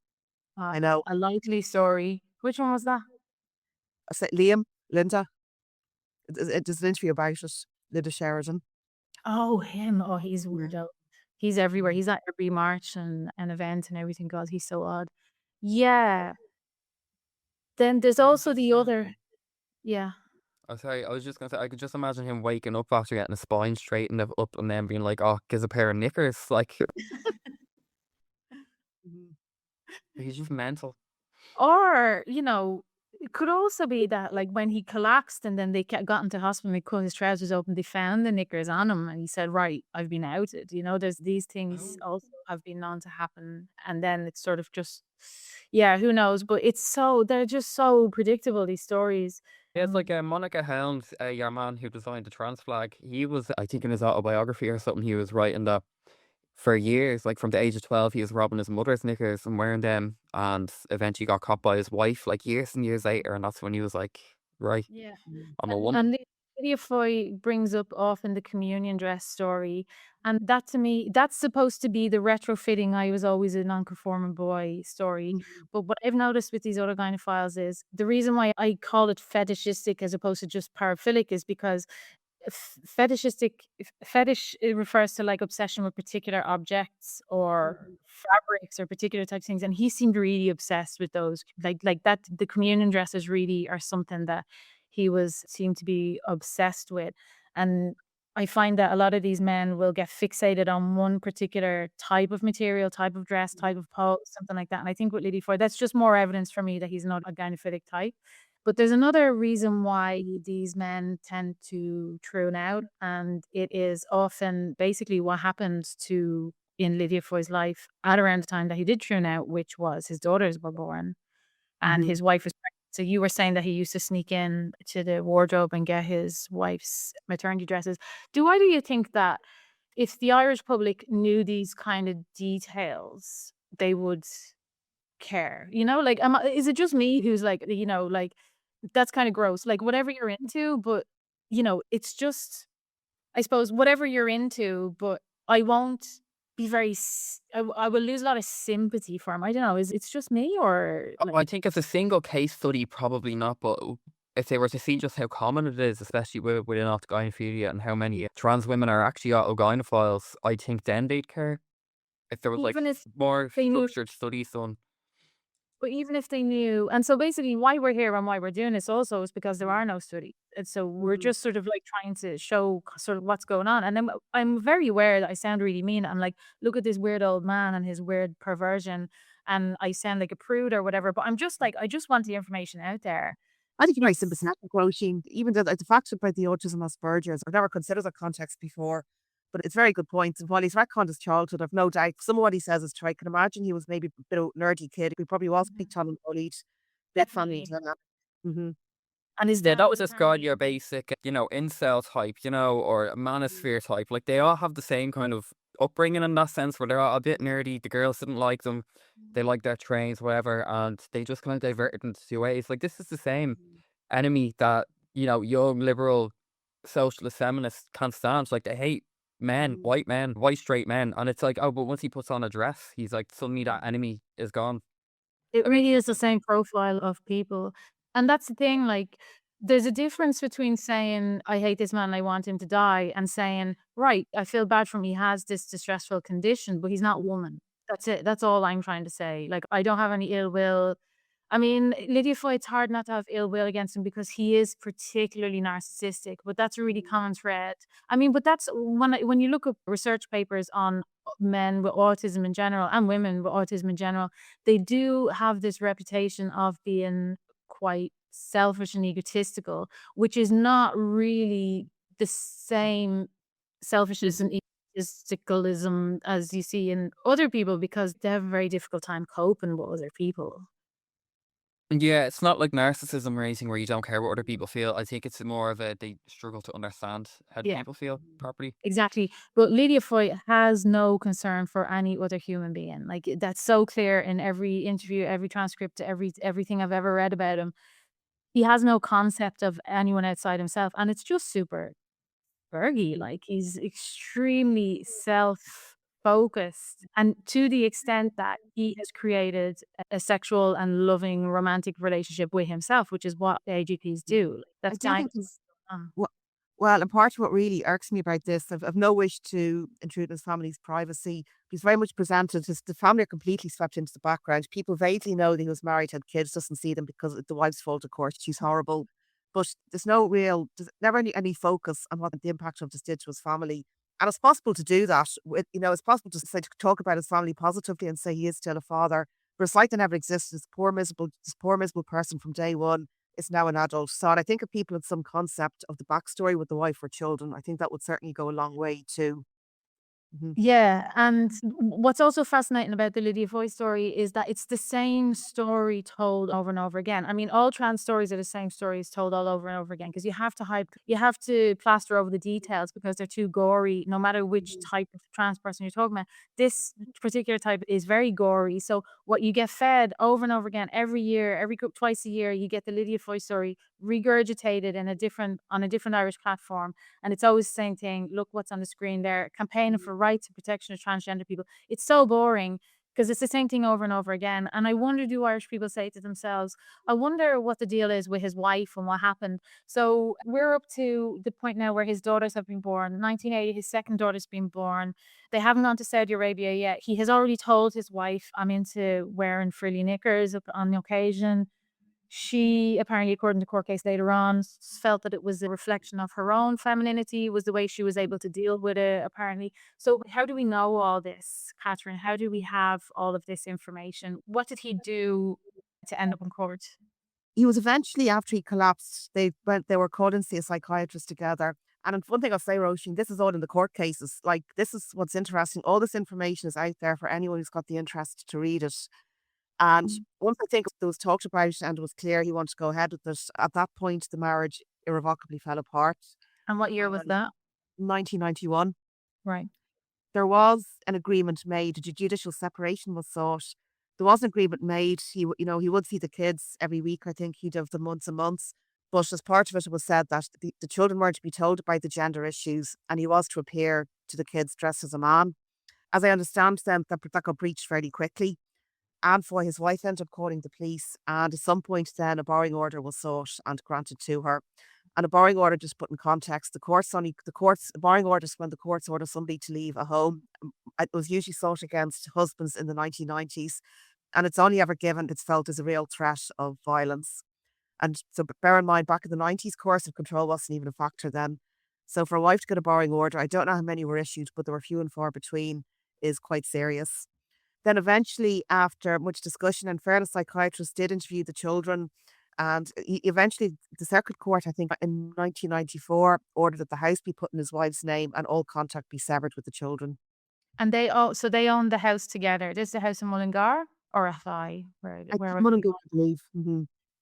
I know. a likely story. Which one was that? I said Liam, Linda. There's an interview about it. Linda Sheridan. Oh, him. Oh, he's weirdo. He's everywhere. He's at every march and an event and everything. God, he's so odd. Yeah. Then there's also the other. Yeah. Oh, sorry, I was just gonna say, I could just imagine him waking up after getting his spine straightened up and then being like, oh, gives a pair of knickers. Like, he's just mental. Or, it could also be that like when he collapsed and then they got into hospital and they cut his trousers open, they found the knickers on him and he said, right, I've been outed. There's these things also have been known to happen. And then it's sort of just, yeah, who knows? But they're just so predictable, these stories. Yeah, it's like Monica Helms, your man who designed the trans flag. He was, I think, in his autobiography or something, he was writing that for years, like from the age of 12, he was robbing his mother's knickers and wearing them, and eventually got caught by his wife, like years and years later, and that's when he was like, right, Yeah. I'm a woman. And Lydia Foy brings up often the communion dress story. And that to me, that's supposed to be the retrofitting I was always a non-conforming boy story. But what I've noticed with these other gynephiles is the reason why I call it fetishistic as opposed to just paraphilic is because fetish, it refers to like obsession with particular objects or fabrics or particular types of things, and he seemed really obsessed with those, like that. The communion dresses really are something that he seemed to be obsessed with. And I find that a lot of these men will get fixated on one particular type of material, type of dress, type of pose, something like that. And I think with Lydia Foy, that's just more evidence for me that he's not a gynophilic type. But there's another reason why these men tend to tune out, and it is often basically what happened in Lydia Foy's life at around the time that he did tune out, which was his daughters were born and his wife was pregnant. So you were saying that he used to sneak in to the wardrobe and get his wife's maternity dresses. Do either of you think that if the Irish public knew these kind of details, they would care? Like, is it just me who's like, like that's kind of gross? Like, whatever you're into, but it's just, I suppose, whatever you're into, but I won't be I will lose a lot of sympathy for him. I don't know. It's just me or I think as a single case study, probably not, but if they were to see just how common it is, especially within autogynephilia and how many trans women are actually autogynephiles, I think then they'd care. If there was like even if more they knew, structured studies done. but even if they knew, and so basically why we're here and why we're doing this also is because there are no studies. And so we're just sort of like trying to show sort of what's going on. And then I'm very aware that I sound really mean. I'm like, look at this weird old man and his weird perversion. And I sound like a prude or whatever. But I'm just like, I just want the information out there. I think you're very sympathetic, Róisín. Even the fact about the autism Asperger's, I've never considered that context before, but it's very good points. And while he's retconned his childhood, I've no doubt some of what he says is true. I can imagine he was maybe a bit of a nerdy kid. He probably was picked on and bullied. Definitely. Mm-hmm. And his Yeah, dad that was was just got your basic, incel type, or manosphere type. Like, they all have the same kind of upbringing in that sense, where they're all a bit nerdy. The girls didn't like them. They like their trains, whatever, and they just kind of diverted into two ways. Like, this is the same enemy that, young liberal socialist feminists can't stand. Like, they hate men, white straight men. And it's like, oh, but once he puts on a dress, he's like, suddenly that enemy is gone. It really is the same profile of people. And that's the thing, like, there's a difference between saying, I hate this man, I want him to die, and saying, right, I feel bad for him, he has this distressful condition, but he's not a woman. That's it. That's all I'm trying to say. Like, I don't have any ill will. I mean, Lydia Foy, it's hard not to have ill will against him because he is particularly narcissistic, but that's a really common thread. I mean, but that's when you look up research papers on men with autism in general and women with autism in general, they do have this reputation of being quite selfish and egotistical, which is not really the same selfishness and egotisticalism as you see in other people, because they have a very difficult time coping with other people. Yeah, it's not like narcissism or anything where you don't care what other people feel. I think it's more of a they struggle to understand how do Yeah. people feel properly. Exactly. But Lydia Foy has no concern for any other human being. Like, that's so clear in every interview, every transcript, everything I've ever read about him. He has no concept of anyone outside himself. And it's just super Fergie. Like, he's extremely self-focused, and to the extent that he has created a sexual and loving romantic relationship with himself, which is what AGPs do. Like, I that's do kind think of Wha well, and part of what really irks me about this, I've no wish to intrude on his family's privacy. He's very much presented as the family are completely swept into the background. People vaguely know that he was married, had kids, doesn't see them because it's the wife's fault, of course. She's horrible. But there's never any focus on what the impact of this did to his family. And it's possible to do that with, it's possible to say, to talk about his family positively and say he is still a father. But it's like they never existed. This poor miserable person from day one is now an adult. So, and I think if people had some concept of the backstory with the wife or children, I think that would certainly go a long way too. Mhm. Yeah, and what's also fascinating about the Lydia Foy story is that it's the same story told over and over again. I mean, all trans stories are the same stories told all over and over again, because you have to plaster over the details because they're too gory, no matter which type of trans person you're talking about. This particular type is very gory. So what you get fed over and over again every year, twice a year, you get the Lydia Foy story regurgitated on a different Irish platform, and it's always the same thing. Look what's on the screen there. Campaigning for rights and protection of transgender people. It's so boring because it's the same thing over and over again. And I wonder, do Irish people say to themselves, I wonder what the deal is with his wife and what happened. So we're up to the point now where his daughters have been born. 1980, his second daughter's been born. They haven't gone to Saudi Arabia yet. He has already told his wife, I'm into wearing frilly knickers on the occasion. She apparently, according to court case later on, felt that it was a reflection of her own femininity, was the way she was able to deal with it, apparently. So how do we know all this, Catherine? How do we have all of this information? What did he do to end up in court? He was eventually, after he collapsed, they were called in to see a psychiatrist together. And one thing I'll say, Róisín, this is all in the court cases. Like, this is what's interesting. All this information is out there for anyone who's got the interest to read it. And once I think it was talked about and it was clear he wanted to go ahead with it, at that point the marriage irrevocably fell apart. And what year was And that? 1991. Right. There was an agreement made. A judicial separation was sought. There was an agreement made. He would see the kids every week. I think he'd have them months and months. But as part of it, it was said that the children weren't to be told about the gender issues, and he was to appear to the kids dressed as a man. As I understand them, that got breached fairly quickly. And for his wife ended up calling the police, and at some point then a borrowing order was sought and granted to her. And a borrowing order, just put in context, a borrowing order is when the courts order somebody to leave a home. It was usually sought against husbands in the 1990s, and it's only ever given it's felt as a real threat of violence. And so bear in mind, back in the 90s, coercive control wasn't even a factor then. So for a wife to get a borrowing order, I don't know how many were issued, but there were few and far between, is quite serious. Then eventually, after much discussion, and fairness, psychiatrists did interview the children, and eventually the circuit court, I think in 1994, ordered that the house be put in his wife's name and all contact be severed with the children. And they own the house together. This is the house in Mullingar or Athy? Where I where wouldn't go, I believe.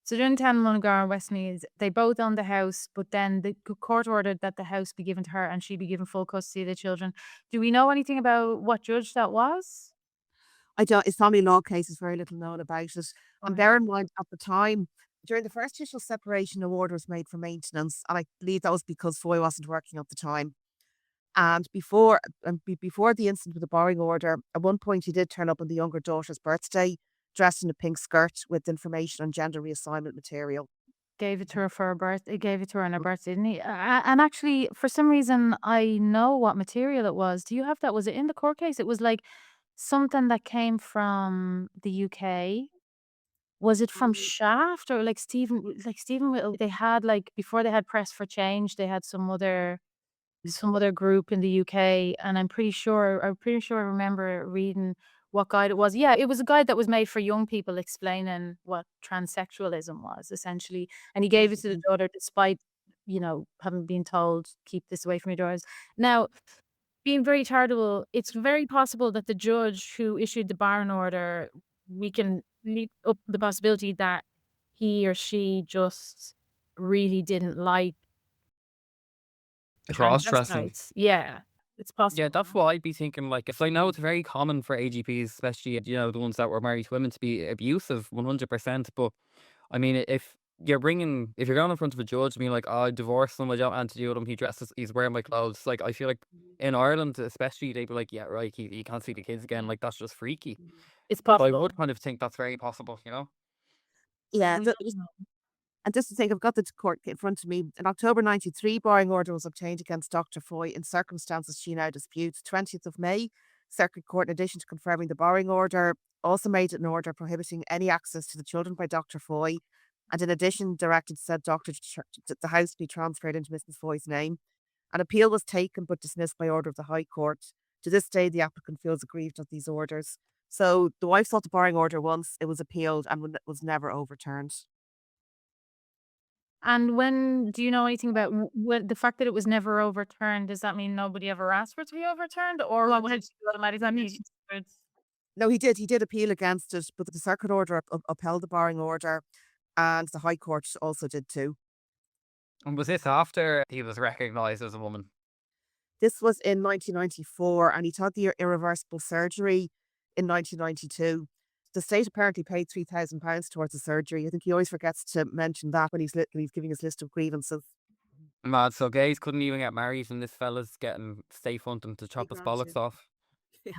So during the town of Mullingar and Westmeath, they both owned the house, but then the court ordered that the house be given to her and she be given full custody of the children. Do we know anything about what judge that was? I don't, it's family law cases, very little known about it. And Right. bear in mind, at the time, during the first judicial separation, an order was made for maintenance, and I believe that was because Foy wasn't working at the time. And before the incident with the borrowing order, at one point he did turn up on the younger daughter's birthday, dressed in a pink skirt with information on gender reassignment material. Gave it to her for her birthday. Gave it to her on her birthday, didn't he? And actually, for some reason, I know what material it was. Do you have that? Was it in the court case? It was like something that came from the UK. Was it from Shaft or like Stephen Whittle? They had like before they had Press for Change, they had some other group in the UK, and I'm pretty sure I remember reading what guide it was. Yeah, it was a guide that was made for young people explaining what transsexualism was, essentially. And he gave it to the daughter despite, having been told, keep this away from your daughters. Now, being very charitable, it's very possible that the judge who issued the barring order, we can leave up the possibility that he or she just really didn't like Cross-dressing. transvestites. Yeah, it's Yeah, possible. that's what I'd be thinking. Like, 'cause I know it's very common for AGPs, especially the ones that were married to women, to be abusive, 100%. But I mean, if you're going in front of a judge and being like, "Oh, I divorced him, I don't want to do with him. He's wearing my clothes." Like, I feel like in Ireland, especially, they'd be like, "Yeah, right. He can't see the kids again." Like, that's just freaky. It's So I possible. would kind of think that's very possible. Yeah, We the, don't know. and just to think, I've got the court in front of me. In October 93, barring order was obtained against Dr. Foy in circumstances she now disputes. 20th of May, Circuit Court, in addition to confirming the barring order, also made an order prohibiting any access to the children by Dr. Foy, and in addition directed said doctor to the house to be transferred into Mrs. Foy's name. An appeal was taken but dismissed by order of the High Court. To this day, the applicant feels aggrieved at these orders. So the wife sought the barring order once, it was appealed and was never overturned. And do you know anything about the fact that it was never overturned? Does that mean nobody ever asked for it to be overturned, or what had automatically? No, he did. He did appeal against it, but the Circuit Order upheld the barring order, and the High Court also did too. And was this after he was recognised as a woman? This was in 1994, and he had the irreversible surgery in 1992. The state apparently paid £3,000 towards the surgery. I think he always forgets to mention that when he's giving his list of grievances. Mad. So gays couldn't even get married, and this fella's getting state funding to chop his bollocks off. Yes.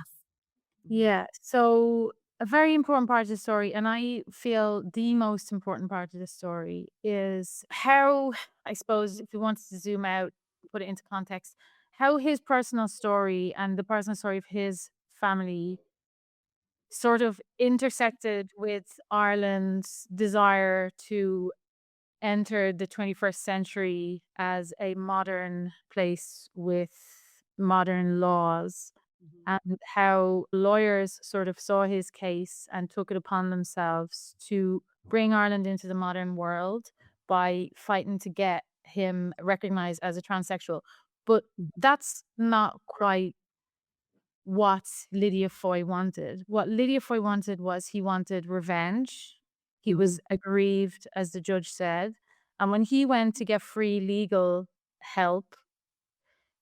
Yeah. So a very important part of the story, and I feel the most important part of the story, is how, I suppose, if we wanted to zoom out, put it into context, how his personal story and the personal story of his family sort of intersected with Ireland's desire to enter the 21st century as a modern place with modern laws, and how lawyers sort of saw his case and took it upon themselves to bring Ireland into the modern world by fighting to get him recognized as a transsexual. But that's not quite what Lydia Foy wanted. What Lydia Foy wanted was he wanted revenge. He was aggrieved, as the judge said. And when he went to get free legal help,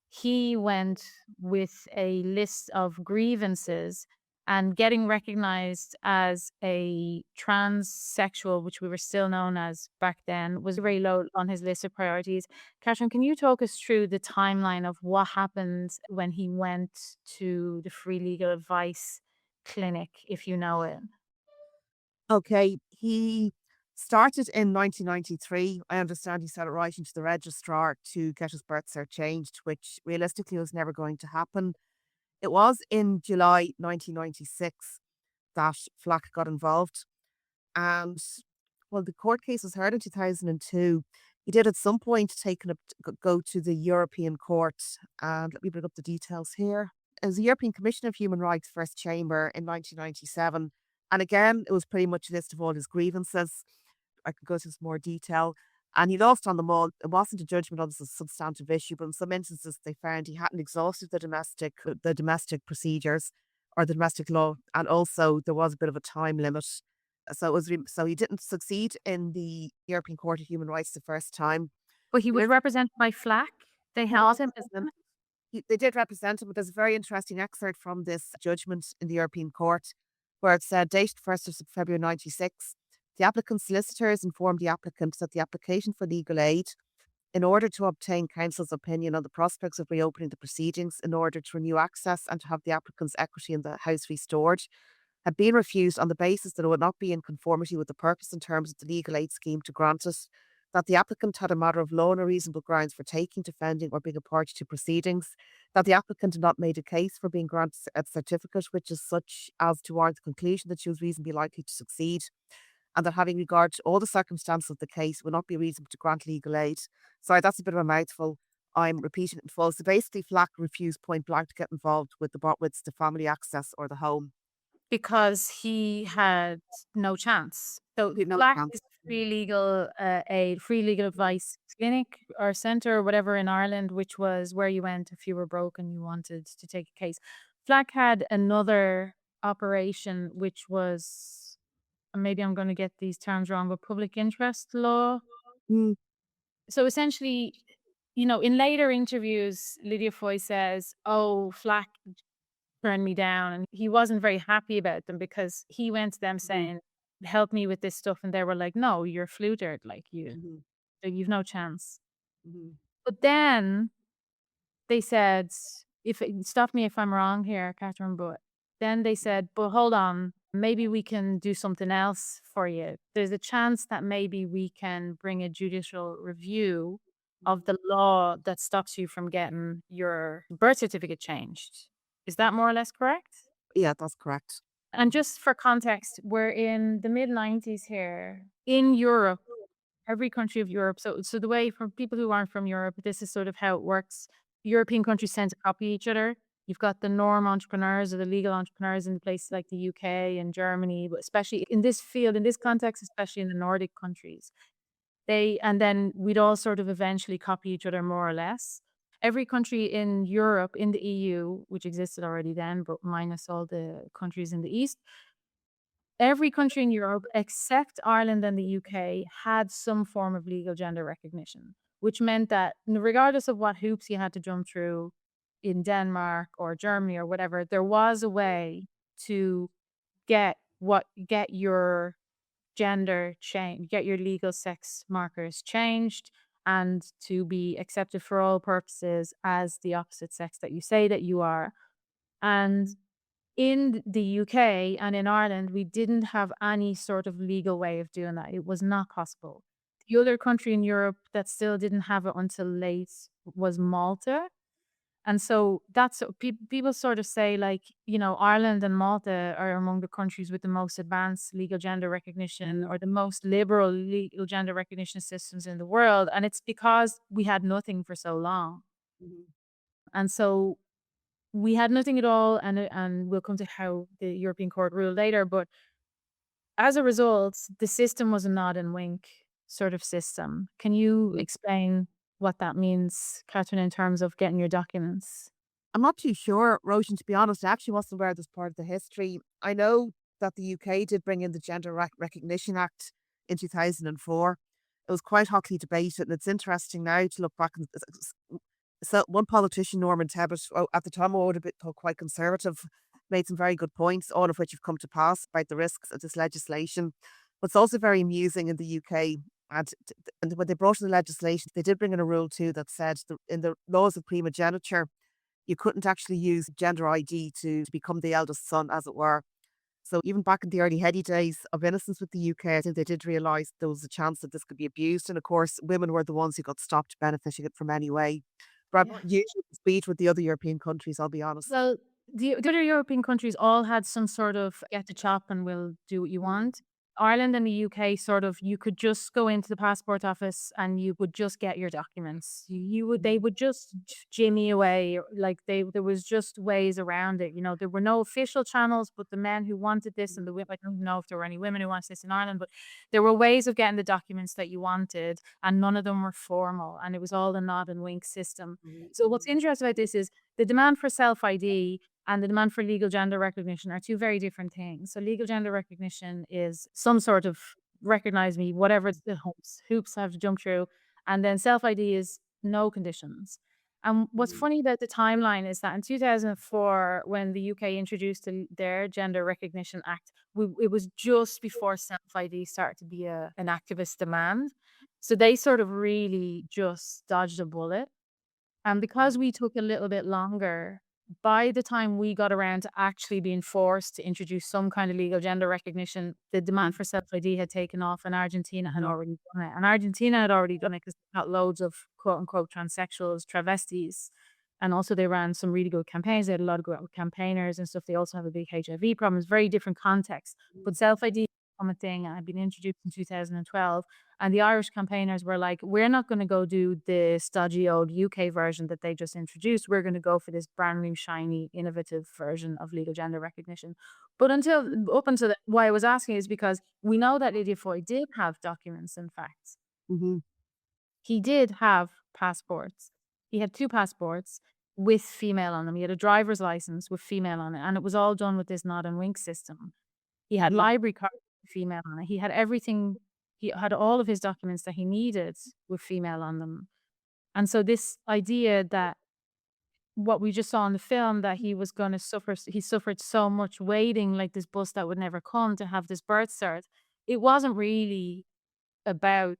he went with a list of grievances, and getting recognized as a transsexual, which we were still known as back then, was very low on his list of priorities. Catherine, can you talk us through the timeline of what happened when he went to the free legal advice clinic, if you know it? Okay, he started in 1993. I understand he started writing to the registrar to get his birth cert changed, which realistically was never going to happen. It was in July 1996 that Flack got involved. And well, the court case was heard in 2002. He did at some point go to the European Court. And let me bring up the details here. It was the European Commission of Human Rights First Chamber in 1997. And again, it was pretty much a list of all his grievances. I could go into some more detail. And he lost on them all. It wasn't a judgment on the substantive issue, but in some instances they found he hadn't exhausted the domestic procedures or the domestic law, and also there was a bit of a time limit. So so he didn't succeed in the European Court of Human Rights the first time. But he was represented by Flack. They held him as them. They did represent him, but there's a very interesting excerpt from this judgment in the European Court where it said, dated 1st of February 96, the applicant's solicitors informed the applicant that the application for legal aid, in order to obtain counsel's opinion on the prospects of reopening the proceedings in order to renew access and to have the applicant's equity in the house restored, had been refused on the basis that it would not be in conformity with the purpose and terms of the legal aid scheme to grant it, that the applicant had a matter of law and reasonable grounds for taking, defending, or being a party to proceedings, that the applicant had not made a case for being granted a certificate which is such as to warrant the conclusion that she was reasonably likely to succeed, and that having regard to all the circumstances of the case would not be reasonable to grant legal aid. Sorry, that's a bit of a mouthful. I'm repeating it in full. So basically, Flack refused point blank to get involved with the family access or the home. because he had no chance. So No Black chance. is a free legal advice clinic or center or whatever in Ireland, which was where you went if you were broke and you wanted to take a case. Flack had another operation, which was, maybe I'm going to get these terms wrong, but public interest law. Mm. So essentially, in later interviews, Lydia Foy says, "Oh, Flack turned me down," and he wasn't very happy about them because he went to them saying, "Help me with this stuff," and they were like, "No, you're flutered, like you've no chance." But then they said, stop me if I'm wrong here, Catherine, but then they said, "But hold on, maybe we can do something else for you. There's a chance that maybe we can bring a judicial review of the law that stops you from getting your birth certificate changed." Is that more or less correct? Yeah, that's correct. And just for context, we're in the mid-90s here in Europe, every country of Europe. So the way, for people who aren't from Europe, this is sort of how it works. European countries tend to copy each other. You've got the norm entrepreneurs or the legal entrepreneurs in places like the UK and Germany, but especially in this field, in this context, especially in the Nordic countries. And then we'd all sort of eventually copy each other more or less. Every country in Europe, in the EU, which existed already then, but minus all the countries in the East, every country in Europe except Ireland and the UK had some form of legal gender recognition, which meant that regardless of what hoops you had to jump through in Denmark or Germany or whatever, there was a way to get your gender change, get your legal sex markers changed, and to be accepted for all purposes as the opposite sex that you say that you are. And in the UK and in Ireland, we didn't have any sort of legal way of doing that. It was not possible. The other country in Europe that still didn't have it until late was Malta. And so that's people sort of say, like, Ireland and Malta are among the countries with the most advanced legal gender recognition or the most liberal legal gender recognition systems in the world. And it's because we had nothing for so long. And so we had nothing at all. And we'll come to how the European Court ruled later. But as a result, the system was a nod and wink sort of system. Can you explain what that means, Catherine, in terms of getting your documents? I'm not too sure, Róisín, to be honest. I actually wasn't aware of this part of the history. I know that the UK did bring in the Gender Recognition Act in 2004. It was quite hotly debated, and it's interesting now to look back. So one politician, Norman Tebbit, at the time I would have been quite conservative, made some very good points, all of which have come to pass about the risks of this legislation. But it's also very amusing in the UK. And when they brought in the legislation, they did bring in a rule too that said in the laws of primogeniture, you couldn't actually use gender ID to become the eldest son, as it were. So even back in the early heady days of innocence with the UK, I think they did realise there was a chance that this could be abused. And of course, women were the ones who got stopped benefiting it from anyway. But I'm not usually up to speed with the other European countries, I'll be honest. Well, the other European countries all had some sort of get the chop and we'll do what you want. Ireland and the UK sort of, you could just go into the passport office and you would just get your documents. They would just jimmy away, like there was just ways around it. There were no official channels, but the men who wanted this and the women, I don't know if there were any women who wanted this in Ireland, but there were ways of getting the documents that you wanted, and none of them were formal, and it was all a nod and wink system. So what's interesting about this is the demand for self-ID and the demand for legal gender recognition are two very different things. So legal gender recognition is some sort of recognize me, whatever the hoops I have to jump through. And then self-ID is no conditions. And what's funny about the timeline is that in 2004, when the UK introduced their Gender Recognition Act, it was just before self-ID started to be an activist demand. So they sort of really just dodged a bullet. And because we took a little bit longer, by the time we got around to actually being forced to introduce some kind of legal gender recognition, the demand for self-ID had taken off and Argentina had already done it. And Argentina had already done it because they got loads of quote-unquote transsexuals, travestis. And also they ran some really good campaigns. They had a lot of good campaigners and stuff. They also have a big HIV problem. It's very different context. But self-ID become a thing and had been introduced in 2012. And the Irish campaigners were like, we're not going to go do the stodgy old UK version that they just introduced. We're going to go for this brand new, shiny, innovative version of legal gender recognition. But up until why I was asking is because we know that Lydia Foy did have documents and facts. Mm-hmm. He did have passports. He had 2 passports with female on them. He had a driver's license with female on it, and it was all done with this nod and wink system. He had library cards with female on it. He had everything. He had all of his documents that he needed with female on them. And so this idea that what we just saw in the film, that he was going to suffer, he suffered so much waiting, like this bus that would never come to have this birth cert. It wasn't really about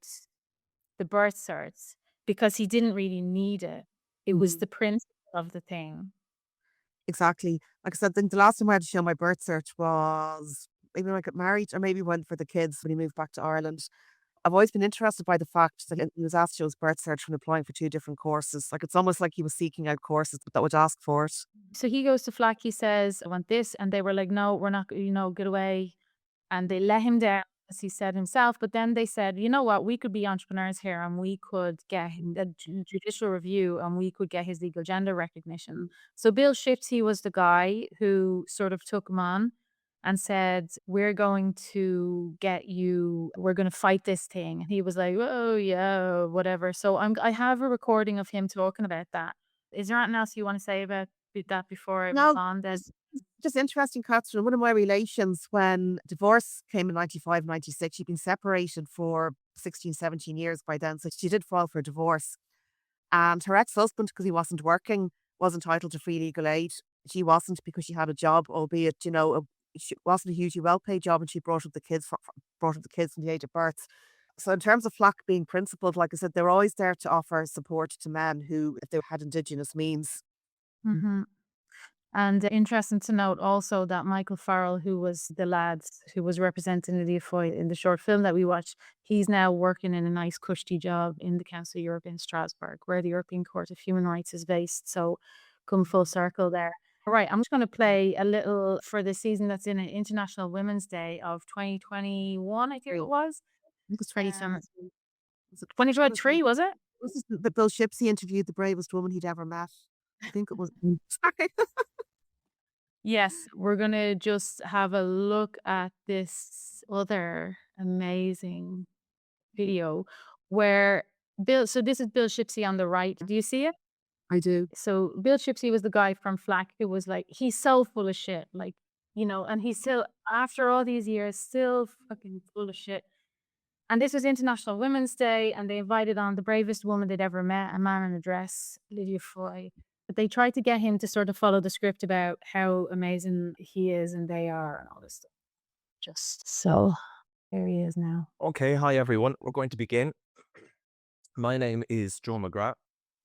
the birth certs because he didn't really need it. It was the principle of the thing. Exactly. Like I said, I think the last time I had to show my birth cert was maybe when I got married or maybe when for the kids when he moved back to Ireland. I've always been interested by the fact that he was asked to show his birth cert when applying for 2 different courses. Like it's almost like he was seeking out courses that would ask for it. So he goes to FLAC, he says, I want this. And they were like, no, we're not, get away. And they let him down, as he said himself. But then they said, you know what, we could be entrepreneurs here and we could get a judicial review and we could get his legal gender recognition. So Bill Shipsey was the guy who sort of took him on and said, we're going to get you, we're going to fight this thing. And he was like, oh, yeah, whatever. So I have a recording of him talking about that. Is there anything else you want to say about that before I move on? Just interesting, Catherine. One of my relations, when divorce came in 95, 96, she'd been separated for 16, 17 years by then. So she did file for divorce. And her ex-husband, because he wasn't working, was entitled to free legal aid. She wasn't because she had a job, albeit, it wasn't a hugely well-paid job, and she brought up the kids from the age of birth. So in terms of FLAC being principled, like I said, they're always there to offer support to men who, if they had Indigenous means. Mm-hmm. And interesting to note also that Michael Farrell, who was the lad who was representing Lydia Foy in the short film that we watched, he's now working in a nice cushy job in the Council of Europe in Strasbourg, where the European Court of Human Rights is based. So come full circle there. All right, I'm just going to play a little for the season that's in it, International Women's Day of 2021, I think it was. I think it was 2017. 2023, was it? This is the Bill Shipsey interviewed the bravest woman he'd ever met. I think it was. Sorry. Yes, we're going to just have a look at this other amazing video where so this is Bill Shipsey on the right. Do you see it? I do. So Bill Shipsey was the guy from FLAC who was like, he's so full of shit, like, and he's still, after all these years, still fucking full of shit. And this was International Women's Day, and they invited on the bravest woman they'd ever met, a man in a dress, Lydia Foy. But they tried to get him to sort of follow the script about how amazing he is and they are and all this stuff. Just so, there he is now. Okay, hi everyone. We're going to begin. My name is Joe McGrath,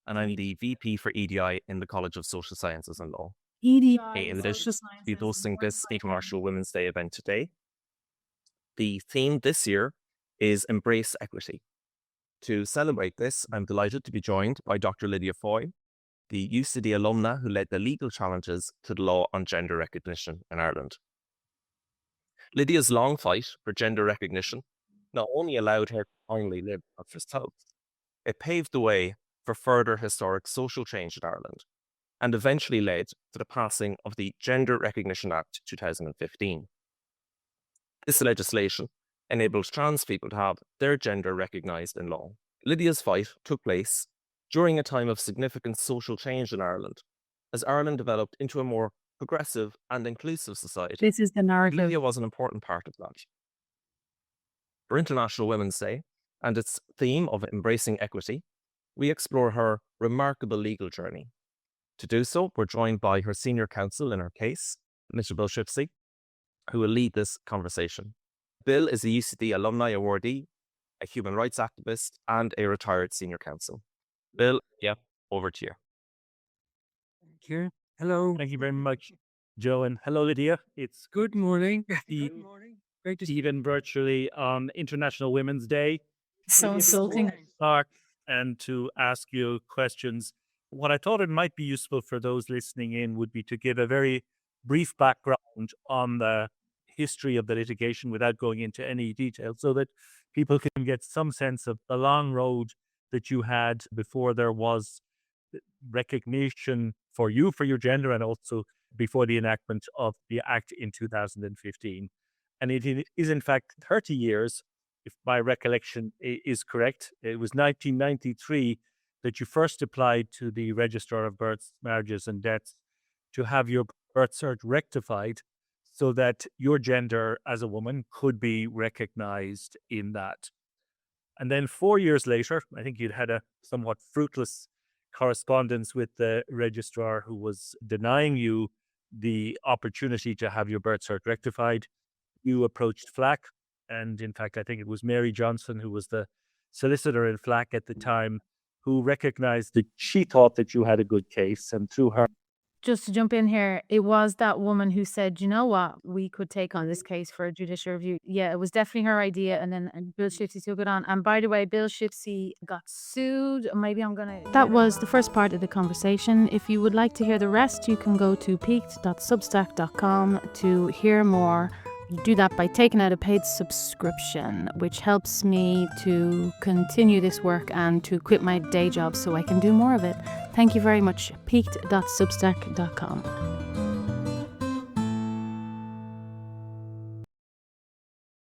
and I'm the VP for EDI in the College of Social Sciences and Law. EDI. In addition to be hosting this International Women's Day event today, the theme this year is Embrace Equity. To celebrate this, I'm delighted to be joined by Dr. Lydia Foy, the UCD alumna who led the legal challenges to the law on gender recognition in Ireland. Lydia's long fight for gender recognition not only allowed her to finally live up herself, it paved the way for further historic social change in Ireland and eventually led to the passing of the Gender Recognition Act 2015. This legislation enables trans people to have their gender recognised in law. Lydia's fight took place during a time of significant social change in Ireland, as Ireland developed into a more progressive and inclusive society. This is the narrative. Lydia was an important part of that. For International Women's Day and its theme of embracing equity, we explore her remarkable legal journey. To do so, we're joined by her senior counsel in her case, Mr. Bill Shipsey, who will lead this conversation. Bill is a UCD alumni awardee, a human rights activist, and a retired senior counsel. Bill, over to you. Thank you. Hello. Thank you very much, Joe, and hello, Lydia. It's Good morning. Good morning. Great to even virtually on International Women's Day. So insulting. Start and to ask you questions. What I thought it might be useful for those listening in would be to give a very brief background on the history of the litigation without going into any detail, so that people can get some sense of the long road that you had before there was recognition for you for your gender, and also before the enactment of the Act in 2015. And it is in fact 30 years, if my recollection is correct. It was 1993 that you first applied to the Registrar of Births, Marriages and Deaths to have your birth cert rectified so that your gender as a woman could be recognized in that. And then 4 years later, I think you'd had a somewhat fruitless correspondence with the registrar who was denying you the opportunity to have your birth cert rectified. You approached FLAC, and in fact, I think it was Mary Johnson, who was the solicitor in FLAC at the time, who recognized that she thought that you had a good case, and through her. Just to jump in here, it was that woman who said, you know what, we could take on this case for a judicial review. Yeah, it was definitely her idea, and then Bill Shipsey took it on. And by the way, Bill Shipsey got sued. Maybe I'm going to... That was the first part of the conversation. If you would like to hear the rest, you can go to peaked.substack.com to hear more. You do that by taking out a paid subscription, which helps me to continue this work and to quit my day job so I can do more of it. Thank you very much. Peaked.substack.com.